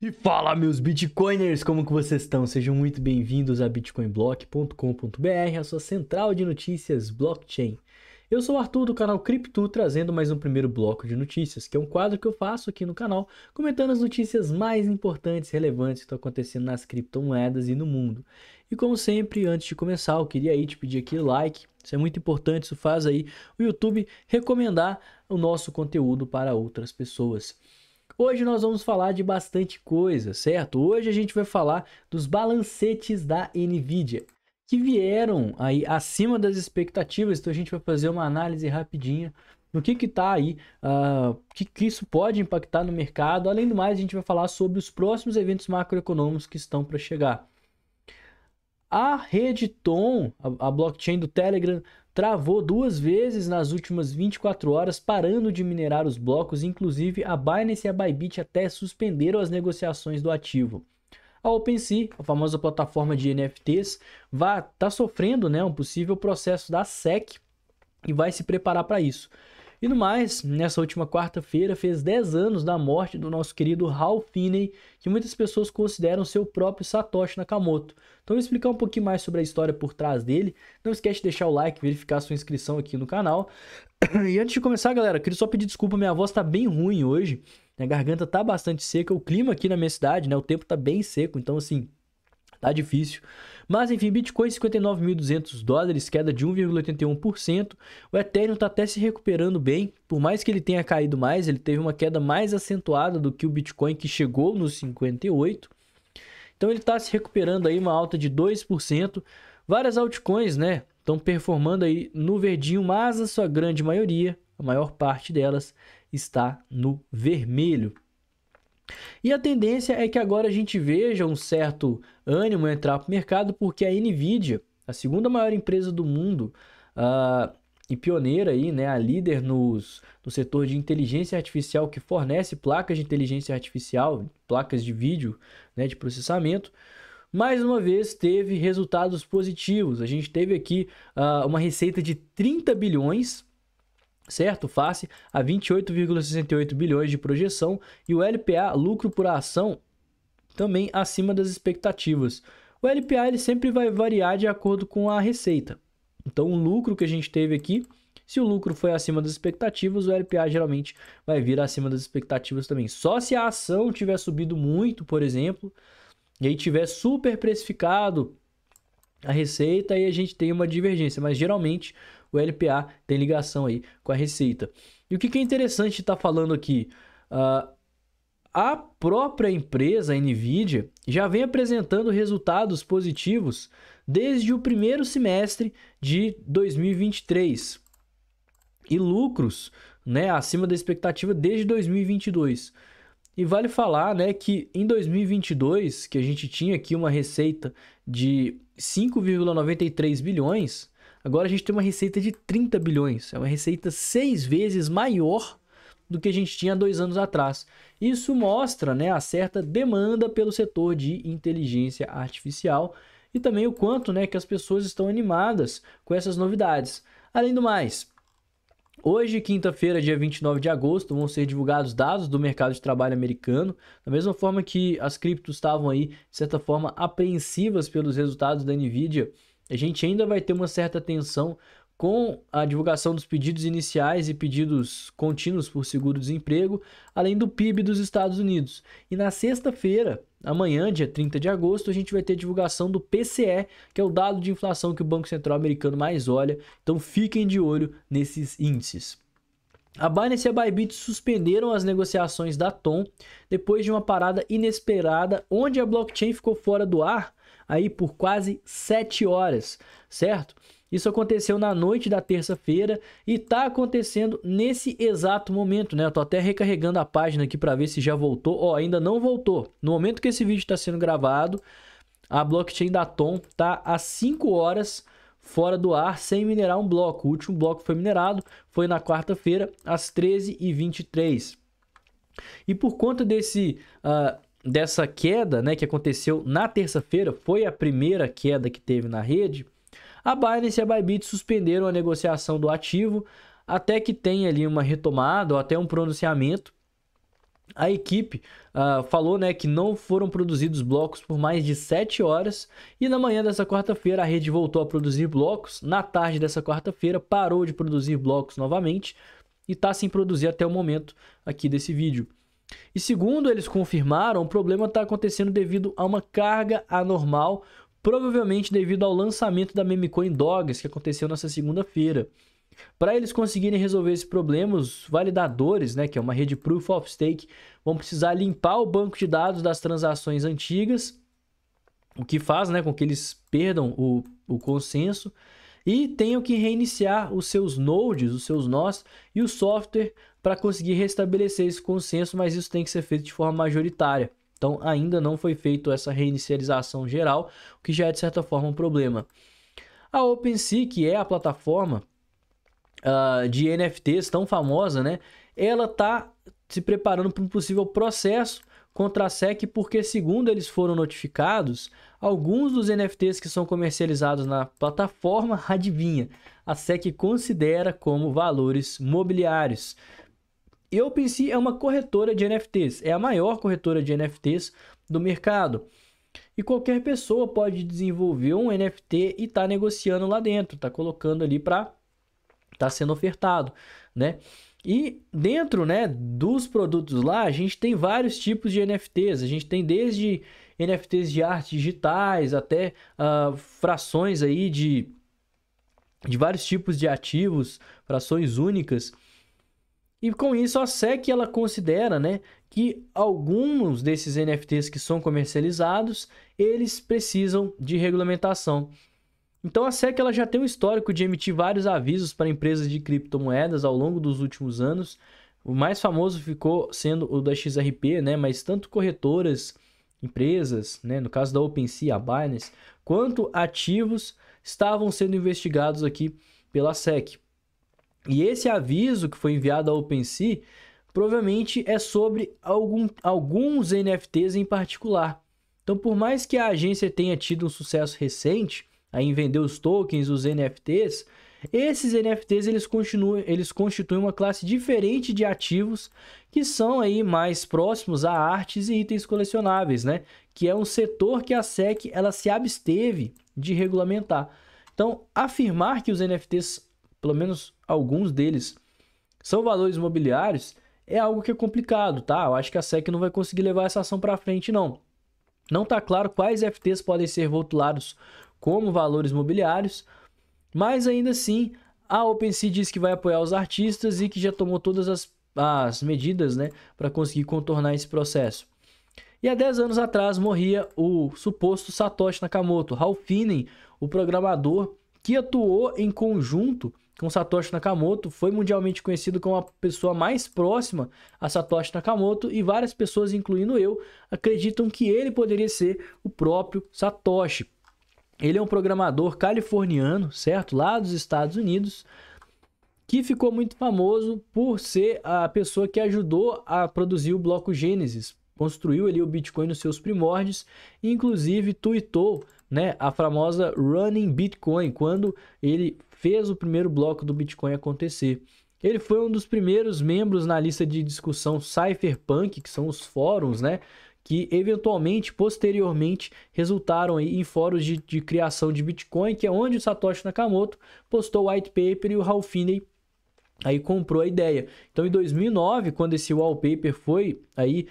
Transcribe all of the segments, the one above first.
E fala, meus Bitcoiners, como que vocês estão? Sejam muito bem-vindos a bitcoinblock.com.br, a sua central de notícias blockchain. Eu sou o Arthur do canal Cripto, trazendo mais um primeiro bloco de notícias, que é um quadro que eu faço aqui no canal, comentando as notícias mais importantes e relevantes que estão acontecendo nas criptomoedas e no mundo. E como sempre, antes de começar, eu queria aí te pedir aquele like, isso é muito importante, isso faz aí o YouTube recomendar o nosso conteúdo para outras pessoas. Hoje nós vamos falar de bastante coisa, certo? Hoje a gente vai falar dos balancetes da Nvidia, que vieram aí acima das expectativas, então a gente vai fazer uma análise rapidinha no que tá aí, que isso pode impactar no mercado. Além do mais, a gente vai falar sobre os próximos eventos macroeconômicos que estão para chegar. A rede Tom, a blockchain do Telegram, travou 2 vezes nas últimas 24 horas, parando de minerar os blocos. Inclusive, a Binance e a Bybit até suspenderam as negociações do ativo. A OpenSea, a famosa plataforma de NFTs, tá sofrendo, né, um possível processo da SEC e vai se preparar para isso. E no mais, nessa última quarta-feira, fez 10 anos da morte do nosso querido Hal Finney, que muitas pessoas consideram seu próprio Satoshi Nakamoto. Então, eu vou explicar um pouquinho mais sobre a história por trás dele. Não esquece de deixar o like, verificar sua inscrição aqui no canal. E antes de começar, galera, eu queria só pedir desculpa, minha voz tá bem ruim hoje. Minha garganta tá bastante seca, o clima aqui na minha cidade, né, o tempo tá bem seco, então assim, tá difícil. Mas enfim, Bitcoin 59.200 dólares, queda de 1,81%. O Ethereum está até se recuperando bem, por mais que ele tenha caído mais, ele teve uma queda mais acentuada do que o Bitcoin, que chegou nos 58. Então ele está se recuperando aí, uma alta de 2%. Várias altcoins, né, estão performando aí no verdinho, mas a sua grande maioria, a maior parte delas, está no vermelho. E a tendência é que agora a gente veja um certo ânimo entrar para o mercado, porque a Nvidia, a segunda maior empresa do mundo e pioneira aí, né, a líder no setor de inteligência artificial, que fornece placas de inteligência artificial, placas de vídeo, né, de processamento, mais uma vez teve resultados positivos. A gente teve aqui uma receita de 30 bilhões, certo? Face a 28,68 bilhões de projeção, e o LPA, lucro por ação, também acima das expectativas. O LPA ele sempre vai variar de acordo com a receita. Então, o lucro que a gente teve aqui, se o lucro foi acima das expectativas, o LPA geralmente vai vir acima das expectativas também. Só se a ação tiver subido muito, por exemplo, e aí tiver super precificado a receita, aí a gente tem uma divergência, mas geralmente o LPA tem ligação aí com a receita. E o que é interessante estar falando aqui? A própria empresa, a Nvidia, já vem apresentando resultados positivos desde o primeiro semestre de 2023 e lucros, né, acima da expectativa desde 2022. E vale falar, né, que em 2022, que a gente tinha aqui uma receita de 5,93 bilhões, agora a gente tem uma receita de 30 bilhões. É uma receita 6 vezes maior do que a gente tinha 2 anos atrás. Isso mostra, né, a certa demanda pelo setor de inteligência artificial e também o quanto, né, que as pessoas estão animadas com essas novidades. Além do mais, hoje, quinta-feira, dia 29 de agosto, vão ser divulgados dados do mercado de trabalho americano, da mesma forma que as criptos estavam aí, de certa forma, apreensivas pelos resultados da Nvidia. A gente ainda vai ter uma certa tensão com a divulgação dos pedidos iniciais e pedidos contínuos por seguro-desemprego, além do PIB dos Estados Unidos. E na sexta-feira, amanhã, dia 30 de agosto, a gente vai ter a divulgação do PCE, que é o dado de inflação que o Banco Central americano mais olha. Então fiquem de olho nesses índices. A Binance e a Bybit suspenderam as negociações da Tom depois de uma parada inesperada, onde a blockchain ficou fora do ar aí por quase 7 horas, certo? Isso aconteceu na noite da terça-feira e está acontecendo nesse exato momento, né? Eu tô até recarregando a página aqui para ver se já voltou. Ó, ainda não voltou. No momento que esse vídeo está sendo gravado, a blockchain da Tom está há 5 horas fora do ar sem minerar um bloco. O último bloco foi minerado, foi na quarta-feira, às 13h23. E por conta dessa queda, né, que aconteceu na terça-feira, foi a primeira queda que teve na rede, a Binance e a Bybit suspenderam a negociação do ativo até que tenha ali uma retomada ou até um pronunciamento A equipe falou, né, que não foram produzidos blocos por mais de 7 horas e na manhã dessa quarta-feira a rede voltou a produzir blocos. Na tarde dessa quarta-feira parou de produzir blocos novamente e está sem produzir até o momento aqui desse vídeo. E segundo eles confirmaram, o problema está acontecendo devido a uma carga anormal, provavelmente devido ao lançamento da Memecoin Dogs que aconteceu nessa segunda-feira. Para eles conseguirem resolver esse problema, os validadores, né, que é uma rede Proof of Stake, vão precisar limpar o banco de dados das transações antigas, o que faz, né, com que eles perdam o consenso e tenham que reiniciar os seus nodes, os seus nós e o software para conseguir restabelecer esse consenso, mas isso tem que ser feito de forma majoritária. Então ainda não foi feita essa reinicialização geral, o que já é de certa forma um problema. A OpenSea, que é a plataforma de NFTs tão famosa, né? Ela está se preparando para um possível processo contra a SEC, porque segundo eles foram notificados, alguns dos NFTs que são comercializados na plataforma, adivinha, a SEC considera como valores mobiliários. E a OpenSea é uma corretora de NFTs, é a maior corretora de NFTs do mercado. E qualquer pessoa pode desenvolver um NFT e tá negociando lá dentro, tá colocando ali para tá sendo ofertado, né? E dentro, né, dos produtos lá, a gente tem vários tipos de NFTs. A gente tem desde NFTs de arte digitais até frações aí de vários tipos de ativos, frações únicas. E com isso a SEC ela considera, né, que alguns desses NFTs que são comercializados, eles precisam de regulamentação. Então a SEC ela já tem um histórico de emitir vários avisos para empresas de criptomoedas ao longo dos últimos anos. O mais famoso ficou sendo o da XRP, né? Mas tanto corretoras, empresas, né? No caso da OpenSea, a Binance, quanto ativos estavam sendo investigados aqui pela SEC. E esse aviso que foi enviado à OpenSea provavelmente é sobre alguns NFTs em particular. Então, por mais que a agência tenha tido um sucesso recente aí em vender os tokens, os NFTs, esses NFTs eles constituem uma classe diferente de ativos que são aí mais próximos a artes e itens colecionáveis, né? Que é um setor que a SEC ela se absteve de regulamentar. Então, afirmar que os NFTs, pelo menos alguns deles, são valores mobiliários é algo que é complicado, tá? Eu acho que a SEC não vai conseguir levar essa ação para frente, não. Não está claro quais NFTs podem ser rotulados como valores mobiliários, mas ainda assim a OpenSea diz que vai apoiar os artistas e que já tomou todas as medidas, né, para conseguir contornar esse processo. E há 10 anos atrás morria o suposto Satoshi Nakamoto, Hal Finney, o programador que atuou em conjunto com Satoshi Nakamoto, foi mundialmente conhecido como a pessoa mais próxima a Satoshi Nakamoto e várias pessoas, incluindo eu, acreditam que ele poderia ser o próprio Satoshi. Ele é um programador californiano, certo? Lá dos Estados Unidos, que ficou muito famoso por ser a pessoa que ajudou a produzir o bloco Gênesis. Construiu ali o Bitcoin nos seus primórdios e inclusive tweetou, né, a famosa Running Bitcoin, quando ele fez o primeiro bloco do Bitcoin acontecer. Ele foi um dos primeiros membros na lista de discussão Cypherpunk, que são os fóruns, né, que eventualmente, posteriormente, resultaram aí em fóruns de criação de Bitcoin, que é onde o Satoshi Nakamoto postou o white paper e o Hal Finney aí comprou a ideia. Então, em 2009, quando esse wallpaper foi aí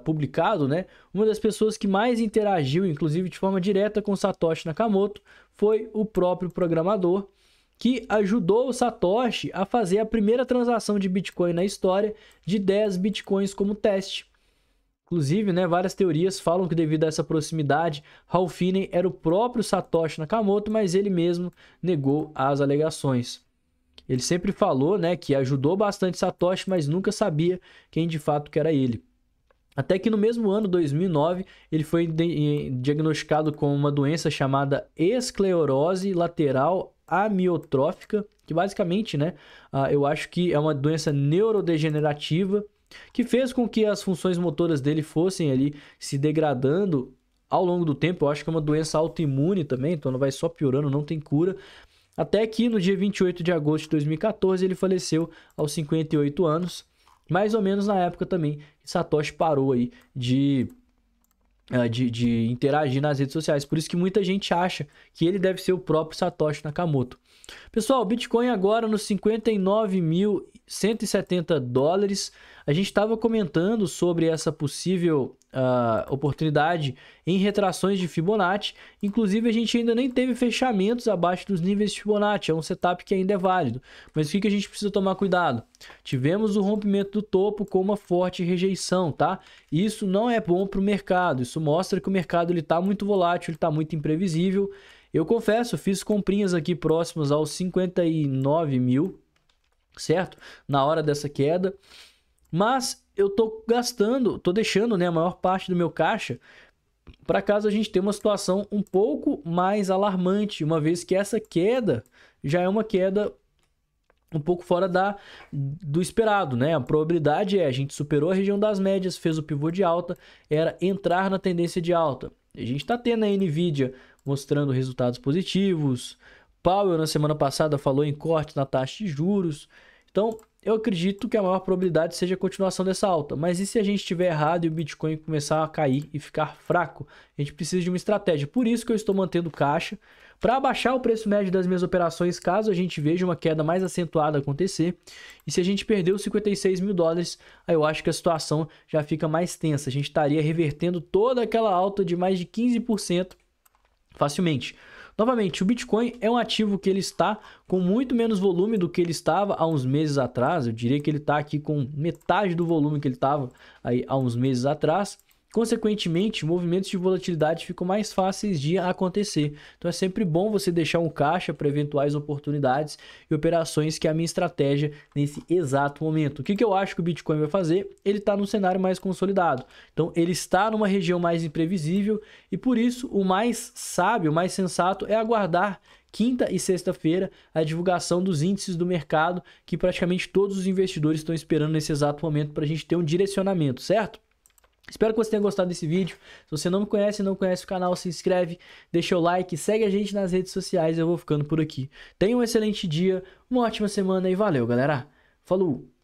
publicado, né, uma das pessoas que mais interagiu, inclusive de forma direta com o Satoshi Nakamoto, foi o próprio programador, que ajudou o Satoshi a fazer a primeira transação de Bitcoin na história de 10 Bitcoins como teste. Inclusive, né, várias teorias falam que devido a essa proximidade, Hal Finney era o próprio Satoshi Nakamoto, mas ele mesmo negou as alegações. Ele sempre falou, né, que ajudou bastante Satoshi, mas nunca sabia quem de fato que era ele. Até que no mesmo ano, 2009, ele foi diagnosticado com uma doença chamada esclerose lateral amiotrófica, que basicamente, né, eu acho que é uma doença neurodegenerativa, que fez com que as funções motoras dele fossem ali se degradando ao longo do tempo. Eu acho que é uma doença autoimune também, então não vai só piorando, não tem cura. Até que no dia 28 de agosto de 2014 ele faleceu aos 58 anos. mais ou menos na época também que Satoshi parou aí de interagir nas redes sociais. Por isso que muita gente acha que ele deve ser o próprio Satoshi Nakamoto. Pessoal, o Bitcoin agora nos 59.170 dólares. A gente estava comentando sobre essa possível oportunidade em retrações de Fibonacci. Inclusive, a gente ainda nem teve fechamentos abaixo dos níveis de Fibonacci. É um setup que ainda é válido. Mas o que a gente precisa tomar cuidado? Tivemos o rompimento do topo com uma forte rejeição, tá? Isso não é bom para o mercado. Isso mostra que o mercado está muito volátil, ele está muito imprevisível. Eu confesso, fiz comprinhas aqui próximos aos 59 mil, certo? Na hora dessa queda. Mas eu tô deixando, né, a maior parte do meu caixa para caso a gente tenha uma situação um pouco mais alarmante, uma vez que essa queda já é uma queda um pouco fora do esperado, né? A probabilidade a gente superou a região das médias, fez o pivô de alta, era entrar na tendência de alta. A gente está tendo a Nvidia mostrando resultados positivos. Powell na semana passada falou em corte na taxa de juros. Então, eu acredito que a maior probabilidade seja a continuação dessa alta. Mas e se a gente estiver errado e o Bitcoin começar a cair e ficar fraco? A gente precisa de uma estratégia. Por isso que eu estou mantendo caixa, para abaixar o preço médio das minhas operações, caso a gente veja uma queda mais acentuada acontecer. E se a gente perder os 56 mil dólares, aí eu acho que a situação já fica mais tensa. A gente estaria revertendo toda aquela alta de mais de 15% facilmente. Novamente, o Bitcoin é um ativo que ele está com muito menos volume do que ele estava há uns meses atrás. Eu diria que ele está aqui com metade do volume que ele estava aí há uns meses atrás. Consequentemente, movimentos de volatilidade ficam mais fáceis de acontecer. Então é sempre bom você deixar um caixa para eventuais oportunidades e operações, que é a minha estratégia nesse exato momento. O que eu acho que o Bitcoin vai fazer? Ele está num cenário mais consolidado. Então ele está numa região mais imprevisível e por isso o mais sábio, o mais sensato é aguardar quinta e sexta-feira a divulgação dos índices do mercado, que praticamente todos os investidores estão esperando nesse exato momento para a gente ter um direcionamento, certo? Espero que você tenha gostado desse vídeo. Se você não me conhece e não conhece o canal, se inscreve, deixa o like, segue a gente nas redes sociais. Eu vou ficando por aqui. Tenha um excelente dia, uma ótima semana e valeu, galera. Falou!